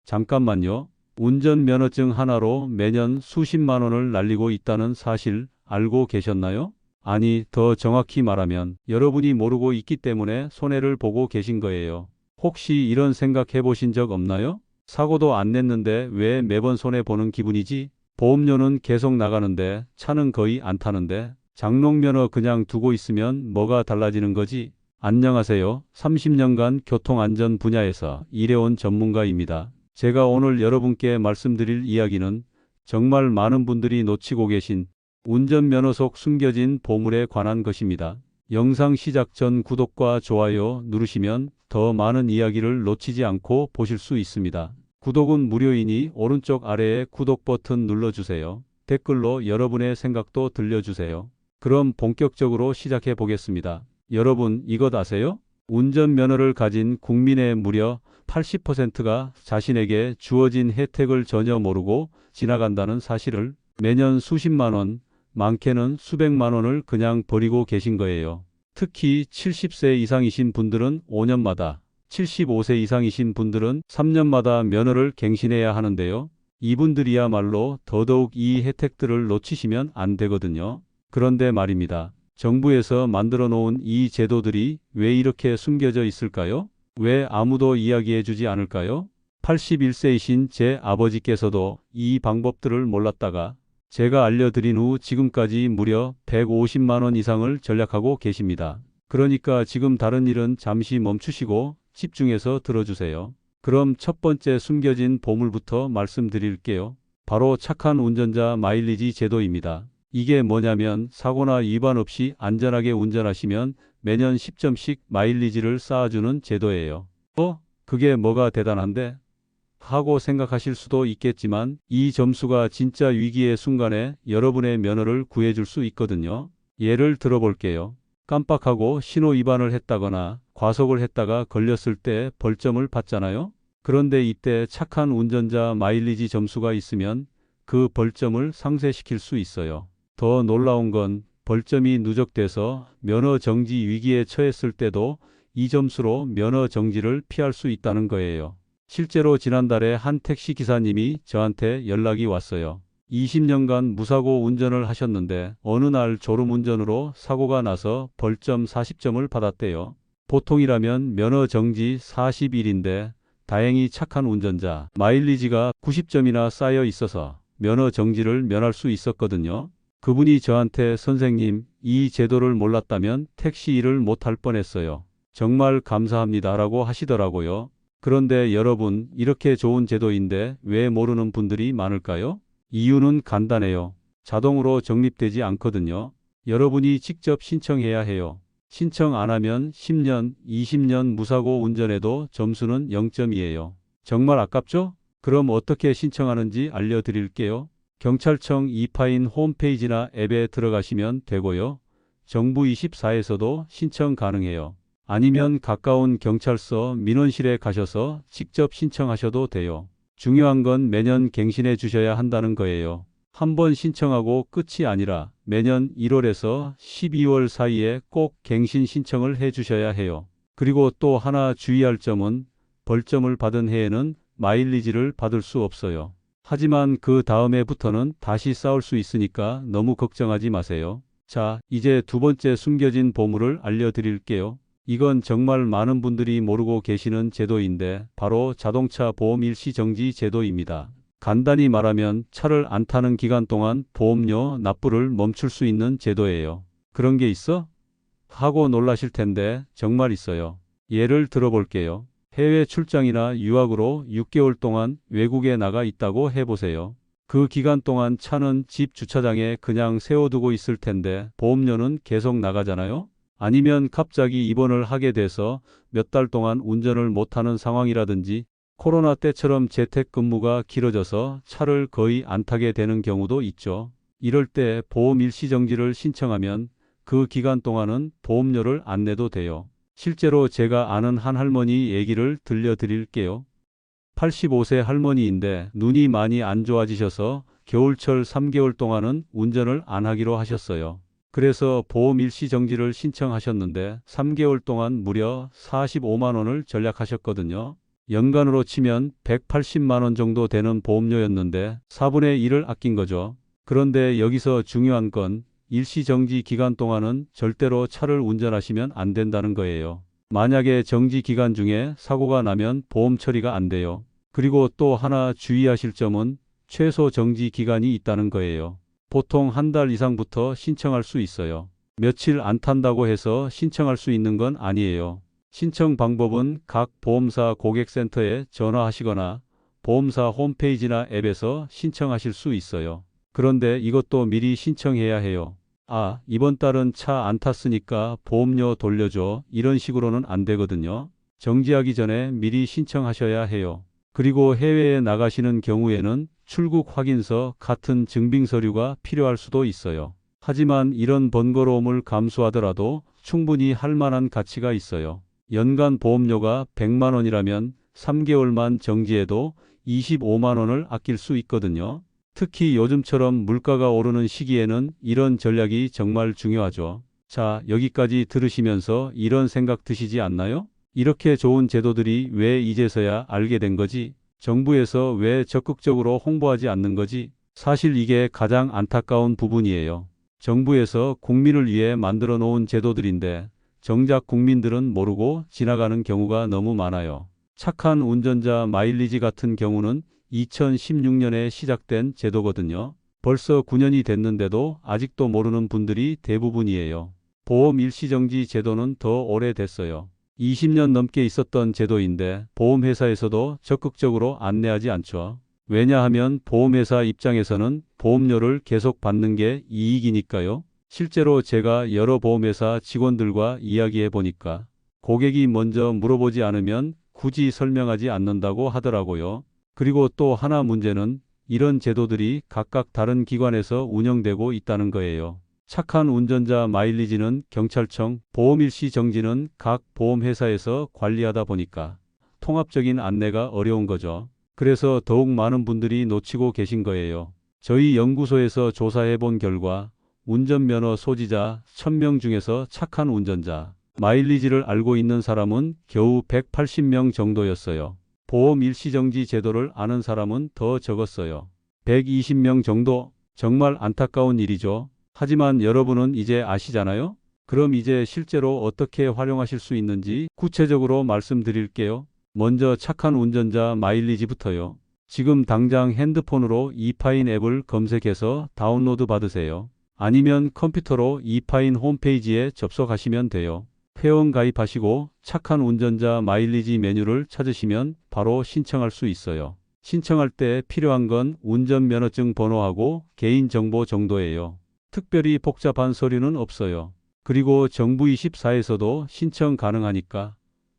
잠깐만요. 운전면허증 하나로 매년 수십만 원을 날리고 있다는 사실 알고 계셨나요? 아니, 더 정확히 말하면 여러분이 모르고 있기 때문에 손해를 보고 계신 거예요. 혹시 이런 생각 해보신 적 없나요? 사고도 안 냈는데 왜 매번 손해보는 기분이지? 보험료는 계속 나가는데 차는 거의 안 타는데 장롱면허 그냥 두고 있으면 뭐가 달라지는 거지? 안녕하세요. 30년간 교통안전 분야에서 일해온 전문가입니다. 제가 오늘 여러분께 말씀드릴 이야기는 정말 많은 분들이 놓치고 계신 운전면허 속 숨겨진 보물에 관한 것입니다. 영상 시작 전 구독과 좋아요 누르시면 더 많은 이야기를 놓치지 않고 보실 수 있습니다. 구독은 무료이니 오른쪽 아래에 구독 버튼 눌러주세요. 댓글로 여러분의 생각도 들려주세요. 그럼 본격적으로 시작해 보겠습니다. 여러분 이것 아세요? 운전면허를 가진 국민의 무려 80%가 자신에게 주어진 혜택을 전혀 모르고 지나간다는 사실을 매년 수십만 원, 많게는 수백만 원을 그냥 버리고 계신 거예요. 특히 70세 이상이신 분들은 5년마다, 75세 이상이신 분들은 3년마다 면허를 갱신해야 하는데요. 이분들이야말로 더더욱 이 혜택들을 놓치시면 안 되거든요. 그런데 말입니다. 정부에서 만들어 놓은 이 제도들이 왜 이렇게 숨겨져 있을까요? 왜 아무도 이야기해 주지 않을까요? 81세이신 제 아버지께서도 이 방법들을 몰랐다가 제가 알려드린 후 지금까지 무려 150만 원 이상을 절약하고 계십니다. 그러니까 지금 다른 일은 잠시 멈추시고 집중해서 들어주세요. 그럼 첫 번째 숨겨진 보물부터 말씀드릴게요. 바로 착한 운전자 마일리지 제도입니다. 이게 뭐냐면 사고나 위반 없이 안전하게 운전하시면 매년 10점씩 마일리지를 쌓아주는 제도예요. 그게 뭐가 대단한데? 하고 생각하실 수도 있겠지만 이 점수가 진짜 위기의 순간에 여러분의 면허를 구해줄 수 있거든요. 예를 들어볼게요. 깜빡하고 신호 위반을 했다거나 과속을 했다가 걸렸을 때 벌점을 받잖아요. 그런데 이때 착한 운전자 마일리지 점수가 있으면 그 벌점을 상쇄시킬 수 있어요. 더 놀라운 건 벌점이 누적돼서 면허 정지 위기에 처했을 때도 이 점수로 면허 정지를 피할 수 있다는 거예요. 실제로 지난달에 한 택시 기사님이 저한테 연락이 왔어요. 20년간 무사고 운전을 하셨는데 어느 날 졸음운전으로 사고가 나서 벌점 40점을 받았대요. 보통이라면 면허 정지 40일인데 다행히 착한 운전자 마일리지가 90점이나 쌓여 있어서 면허 정지를 면할 수 있었거든요. 그분이 저한테 선생님, 이 제도를 몰랐다면 택시 일을 못할 뻔했어요. 정말 감사합니다라고 하시더라고요. 그런데 여러분, 이렇게 좋은 제도인데 왜 모르는 분들이 많을까요? 이유는 간단해요. 자동으로 적립되지 않거든요. 여러분이 직접 신청해야 해요. 신청 안 하면 10년, 20년 무사고 운전해도 점수는 0점이에요. 정말 아깝죠? 그럼 어떻게 신청하는지 알려드릴게요. 경찰청 이파인 홈페이지나 앱에 들어가시면 되고요. 정부24에서도 신청 가능해요. 아니면 가까운 경찰서 민원실에 가셔서 직접 신청하셔도 돼요. 중요한 건 매년 갱신해 주셔야 한다는 거예요. 한 번 신청하고 끝이 아니라 매년 1월에서 12월 사이에 꼭 갱신 신청을 해 주셔야 해요. 그리고 또 하나 주의할 점은 벌점을 받은 해에는 마일리지를 받을 수 없어요. 하지만 그 다음 해부터는 다시 쌓을 수 있으니까 너무 걱정하지 마세요. 자, 이제 두 번째 숨겨진 보물을 알려드릴게요. 이건 정말 많은 분들이 모르고 계시는 제도인데 바로 자동차 보험 일시정지 제도입니다. 간단히 말하면 차를 안 타는 기간 동안 보험료 납부를 멈출 수 있는 제도예요. 그런 게 있어? 하고 놀라실 텐데 정말 있어요. 예를 들어볼게요. 해외 출장이나 유학으로 6개월 동안 외국에 나가 있다고 해보세요. 그 기간 동안 차는 집 주차장에 그냥 세워두고 있을 텐데 보험료는 계속 나가잖아요. 아니면 갑자기 입원을 하게 돼서 몇 달 동안 운전을 못하는 상황이라든지 코로나 때처럼 재택근무가 길어져서 차를 거의 안 타게 되는 경우도 있죠. 이럴 때 보험 일시정지를 신청하면 그 기간 동안은 보험료를 안 내도 돼요. 실제로 제가 아는 한 할머니 얘기를 들려드릴게요. 85세 할머니인데 눈이 많이 안 좋아지셔서 겨울철 3개월 동안은 운전을 안 하기로 하셨어요. 그래서 보험 일시정지를 신청하셨는데 3개월 동안 무려 45만 원을 절약하셨거든요. 연간으로 치면 180만 원 정도 되는 보험료였는데 4분의 1을 아낀 거죠. 그런데 여기서 중요한 건 일시정지 기간 동안은 절대로 차를 운전하시면 안 된다는 거예요. 만약에 정지 기간 중에 사고가 나면 보험 처리가 안 돼요. 그리고 또 하나 주의하실 점은 최소 정지 기간이 있다는 거예요. 보통 한 달 이상부터 신청할 수 있어요. 며칠 안 탄다고 해서 신청할 수 있는 건 아니에요. 신청 방법은 각 보험사 고객센터에 전화하시거나 보험사 홈페이지나 앱에서 신청하실 수 있어요. 그런데 이것도 미리 신청해야 해요. 아, 이번 달은 차 안 탔으니까 보험료 돌려줘. 이런 식으로는 안 되거든요. 정지하기 전에 미리 신청하셔야 해요. 그리고 해외에 나가시는 경우에는 출국 확인서 같은 증빙 서류가 필요할 수도 있어요. 하지만 이런 번거로움을 감수하더라도 충분히 할 만한 가치가 있어요. 연간 보험료가 100만 원이라면 3개월만 정지해도 25만 원을 아낄 수 있거든요. 특히 요즘처럼 물가가 오르는 시기에는 이런 전략이 정말 중요하죠. 자, 여기까지 들으시면서 이런 생각 드시지 않나요? 이렇게 좋은 제도들이 왜 이제서야 알게 된 거지? 정부에서 왜 적극적으로 홍보하지 않는 거지? 사실 이게 가장 안타까운 부분이에요. 정부에서 국민을 위해 만들어 놓은 제도들인데 정작 국민들은 모르고 지나가는 경우가 너무 많아요. 착한 운전자 마일리지 같은 경우는 2016년에 시작된 제도거든요. 벌써 9년이 됐는데도 아직도 모르는 분들이 대부분이에요. 보험 일시정지 제도는 더 오래됐어요. 20년 넘게 있었던 제도인데 보험회사에서도 적극적으로 안내하지 않죠. 왜냐하면 보험회사 입장에서는 보험료를 계속 받는 게 이익이니까요. 실제로 제가 여러 보험회사 직원들과 이야기해 보니까 고객이 먼저 물어보지 않으면 굳이 설명하지 않는다고 하더라고요. 그리고 또 하나 문제는 이런 제도들이 각각 다른 기관에서 운영되고 있다는 거예요. 착한 운전자 마일리지는 경찰청, 보험일시 정지는 각 보험회사에서 관리하다 보니까 통합적인 안내가 어려운 거죠. 그래서 더욱 많은 분들이 놓치고 계신 거예요. 저희 연구소에서 조사해 본 결과 운전면허 소지자 1000명 중에서 착한 운전자, 마일리지를 알고 있는 사람은 겨우 180명 정도였어요. 보험 일시정지 제도를 아는 사람은 더 적었어요. 120명 정도? 정말 안타까운 일이죠. 하지만 여러분은 이제 아시잖아요? 그럼 이제 실제로 어떻게 활용하실 수 있는지 구체적으로 말씀드릴게요. 먼저 착한 운전자 마일리지부터요. 지금 당장 핸드폰으로 이파인 앱을 검색해서 다운로드 받으세요. 아니면 컴퓨터로 이파인 홈페이지에 접속하시면 돼요. 회원 가입하시고 착한 운전자 마일리지 메뉴를 찾으시면 바로 신청할 수 있어요. 신청할 때 필요한 건 운전면허증 번호하고 개인정보 정도예요. 특별히 복잡한 서류는 없어요. 그리고 정부24에서도 신청 가능하니까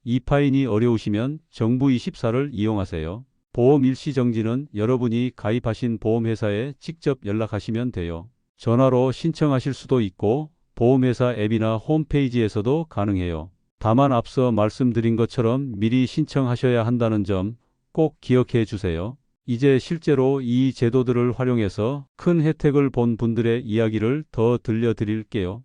이파인이 어려우시면 정부24를 이용하세요. 보험 일시정지는 여러분이 가입하신 보험회사에 직접 연락하시면 돼요. 전화로 신청하실 수도 있고 보험회사 앱이나 홈페이지에서도 가능해요. 다만 앞서 말씀드린 것처럼 미리 신청하셔야 한다는 점 꼭 기억해 주세요. 이제 실제로 이 제도들을 활용해서 큰 혜택을 본 분들의 이야기를 더 들려드릴게요.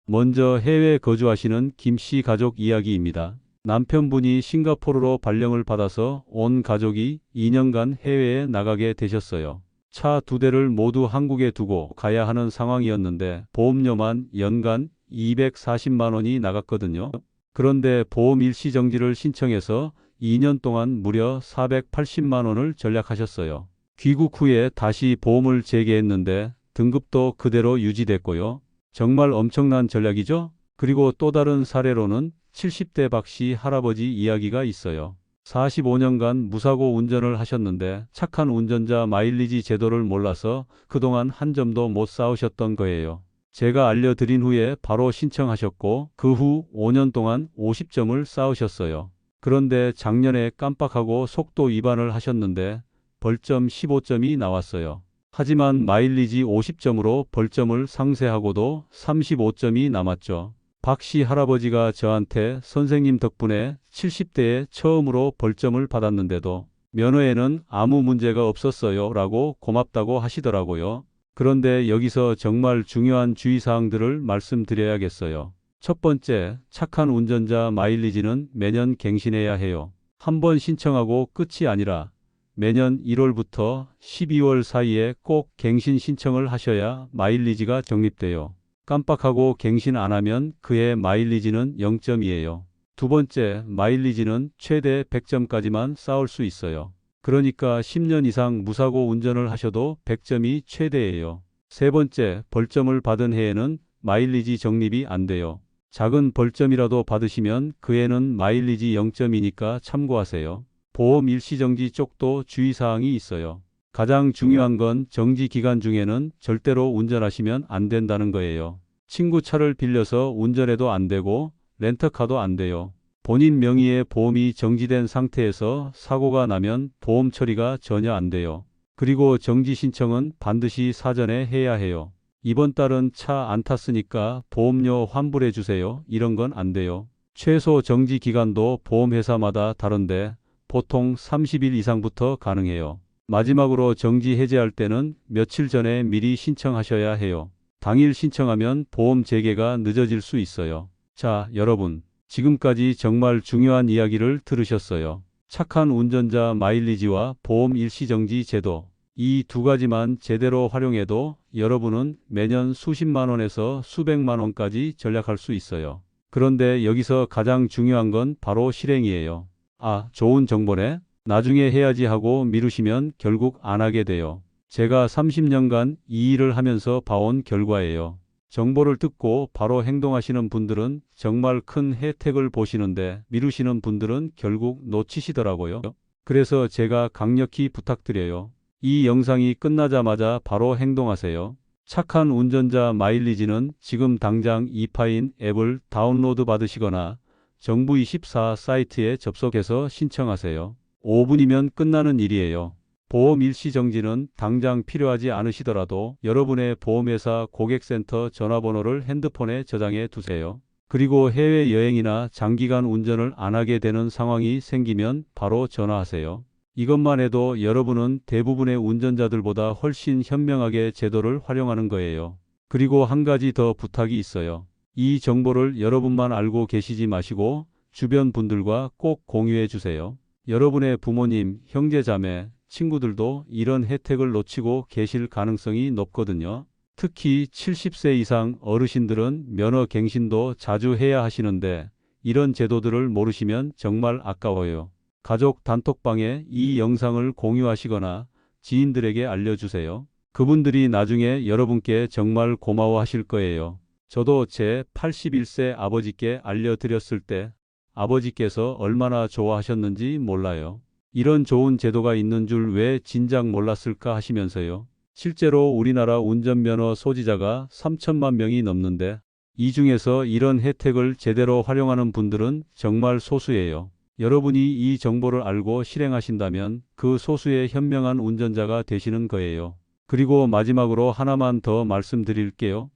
먼저 해외에 거주하시는 김 씨 가족 이야기입니다. 남편분이 싱가포르로 발령을 받아서 온 가족이 2년간 해외에 나가게 되셨어요. 차 2대를 모두 한국에 두고 가야 하는 상황이었는데 보험료만 연간 240만 원이 나갔거든요. 그런데 보험 일시정지를 신청해서 2년 동안 무려 480만 원을 절약하셨어요. 귀국 후에 다시 보험을 재개했는데 등급도 그대로 유지됐고요. 정말 엄청난 전략이죠? 그리고 또 다른 사례로는 70대 박씨 할아버지 이야기가 있어요. 45년간 무사고 운전을 하셨는데 착한 운전자 마일리지 제도를 몰라서 그동안 한 점도 못 쌓으셨던 거예요. 제가 알려드린 후에 바로 신청하셨고 그 후 5년 동안 50점을 쌓으셨어요. 그런데 작년에 깜빡하고 속도 위반을 하셨는데 벌점 15점이 나왔어요. 하지만 마일리지 50점으로 벌점을 상쇄하고도 35점이 남았죠. 박씨 할아버지가 저한테 선생님 덕분에 70대에 처음으로 벌점을 받았는데도 면허에는 아무 문제가 없었어요 라고 고맙다고 하시더라고요. 그런데 여기서 정말 중요한 주의사항들을 말씀드려야겠어요. 첫 번째, 착한 운전자 마일리지는 매년 갱신해야 해요. 한 번 신청하고 끝이 아니라 매년 1월부터 12월 사이에 꼭 갱신 신청을 하셔야 마일리지가 적립돼요. 깜빡하고 갱신 안 하면 그해 마일리지는 0점이에요. 두 번째, 마일리지는 최대 100점까지만 쌓을 수 있어요. 그러니까 10년 이상 무사고 운전을 하셔도 100점이 최대예요. 세 번째, 벌점을 받은 해에는 마일리지 적립이 안 돼요. 작은 벌점이라도 받으시면 그 해는 마일리지 0점이니까 참고하세요. 보험 일시정지 쪽도 주의사항이 있어요. 가장 중요한 건 정지 기간 중에는 절대로 운전하시면 안 된다는 거예요. 친구 차를 빌려서 운전해도 안 되고 렌터카도 안 돼요. 본인 명의의 보험이 정지된 상태에서 사고가 나면 보험 처리가 전혀 안 돼요. 그리고 정지 신청은 반드시 사전에 해야 해요. 이번 달은 차 안 탔으니까 보험료 환불해 주세요. 이런 건 안 돼요. 최소 정지 기간도 보험회사마다 다른데 보통 30일 이상부터 가능해요. 마지막으로 정지 해제할 때는 며칠 전에 미리 신청하셔야 해요. 당일 신청하면 보험 재개가 늦어질 수 있어요. 자, 여러분. 지금까지 정말 중요한 이야기를 들으셨어요. 착한 운전자 마일리지와 보험 일시정지 제도. 이 두 가지만 제대로 활용해도 여러분은 매년 수십만 원에서 수백만 원까지 절약할 수 있어요. 그런데 여기서 가장 중요한 건 바로 실행이에요. 아, 좋은 정보네. 나중에 해야지 하고 미루시면 결국 안 하게 돼요. 제가 30년간 이 일을 하면서 봐온 결과예요. 정보를 듣고 바로 행동하시는 분들은 정말 큰 혜택을 보시는데 미루시는 분들은 결국 놓치시더라고요. 그래서 제가 강력히 부탁드려요. 이 영상이 끝나자마자 바로 행동하세요. 착한 운전자 마일리지는 지금 당장 이파인 앱을 다운로드 받으시거나 정부24 사이트에 접속해서 신청하세요. 5분이면 끝나는 일이에요. 보험 일시정지는 당장 필요하지 않으시더라도 여러분의 보험회사 고객센터 전화번호를 핸드폰에 저장해 두세요. 그리고 해외여행이나 장기간 운전을 안 하게 되는 상황이 생기면 바로 전화하세요. 이것만 해도 여러분은 대부분의 운전자들보다 훨씬 현명하게 제도를 활용하는 거예요. 그리고 한 가지 더 부탁이 있어요. 이 정보를 여러분만 알고 계시지 마시고 주변 분들과 꼭 공유해 주세요. 여러분의 부모님, 형제, 자매, 친구들도 이런 혜택을 놓치고 계실 가능성이 높거든요. 특히 70세 이상 어르신들은 면허 갱신도 자주 해야 하시는데 이런 제도들을 모르시면 정말 아까워요. 가족 단톡방에 이 영상을 공유하시거나 지인들에게 알려주세요. 그분들이 나중에 여러분께 정말 고마워하실 거예요. 저도 제 81세 아버지께 알려드렸을 때 아버지께서 얼마나 좋아하셨는지 몰라요. 이런 좋은 제도가 있는 줄 왜 진작 몰랐을까 하시면서요. 실제로 우리나라 운전면허 소지자가 3천만 명이 넘는데 이 중에서 이런 혜택을 제대로 활용하는 분들은 정말 소수예요. 여러분이 이 정보를 알고 실행하신다면 그 소수의 현명한 운전자가 되시는 거예요. 그리고 마지막으로 하나만 더 말씀드릴게요.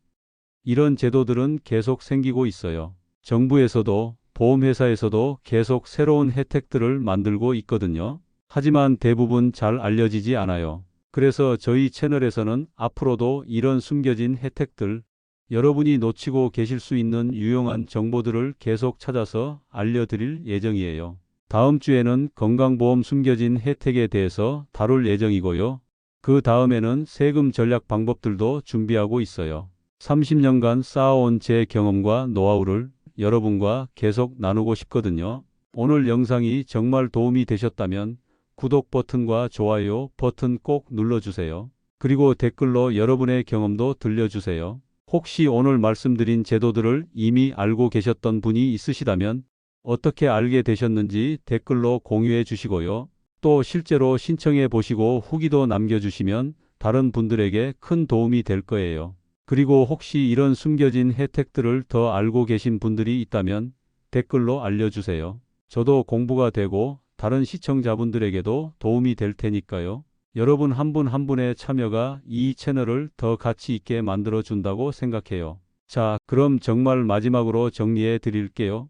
이런 제도들은 계속 생기고 있어요. 정부에서도 보험회사에서도 계속 새로운 혜택들을 만들고 있거든요. 하지만 대부분 잘 알려지지 않아요. 그래서 저희 채널에서는 앞으로도 이런 숨겨진 혜택들, 여러분이 놓치고 계실 수 있는 유용한 정보들을 계속 찾아서 알려드릴 예정이에요. 다음 주에는 건강보험 숨겨진 혜택에 대해서 다룰 예정이고요. 그 다음에는 세금 전략 방법들도 준비하고 있어요. 30년간 쌓아온 제 경험과 노하우를 여러분과 계속 나누고 싶거든요. 오늘 영상이 정말 도움이 되셨다면 구독 버튼과 좋아요 버튼 꼭 눌러주세요. 그리고 댓글로 여러분의 경험도 들려주세요. 혹시 오늘 말씀드린 제도들을 이미 알고 계셨던 분이 있으시다면 어떻게 알게 되셨는지 댓글로 공유해 주시고요. 또 실제로 신청해 보시고 후기도 남겨주시면 다른 분들에게 큰 도움이 될 거예요. 그리고 혹시 이런 숨겨진 혜택들을 더 알고 계신 분들이 있다면 댓글로 알려주세요. 저도 공부가 되고 다른 시청자분들에게도 도움이 될 테니까요. 여러분 한 분 한 분의 참여가 이 채널을 더 가치 있게 만들어 준다고 생각해요. 자, 그럼 정말 마지막으로 정리해 드릴게요.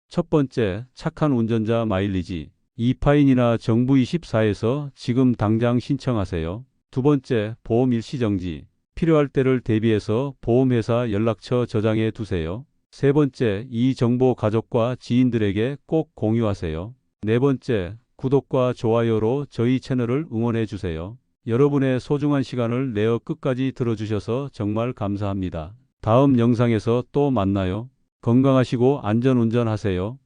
첫 번째, 착한 운전자 마일리지. 이파인이나 정부24에서 지금 당장 신청하세요. 두 번째, 보험 일시정지. 필요할 때를 대비해서 보험회사 연락처 저장해 두세요. 세 번째, 이 정보 가족과 지인들에게 꼭 공유하세요. 네 번째, 구독과 좋아요로 저희 채널을 응원해 주세요. 여러분의 소중한 시간을 내어 끝까지 들어주셔서 정말 감사합니다. 다음 영상에서 또 만나요. 건강하시고 안전 운전하세요.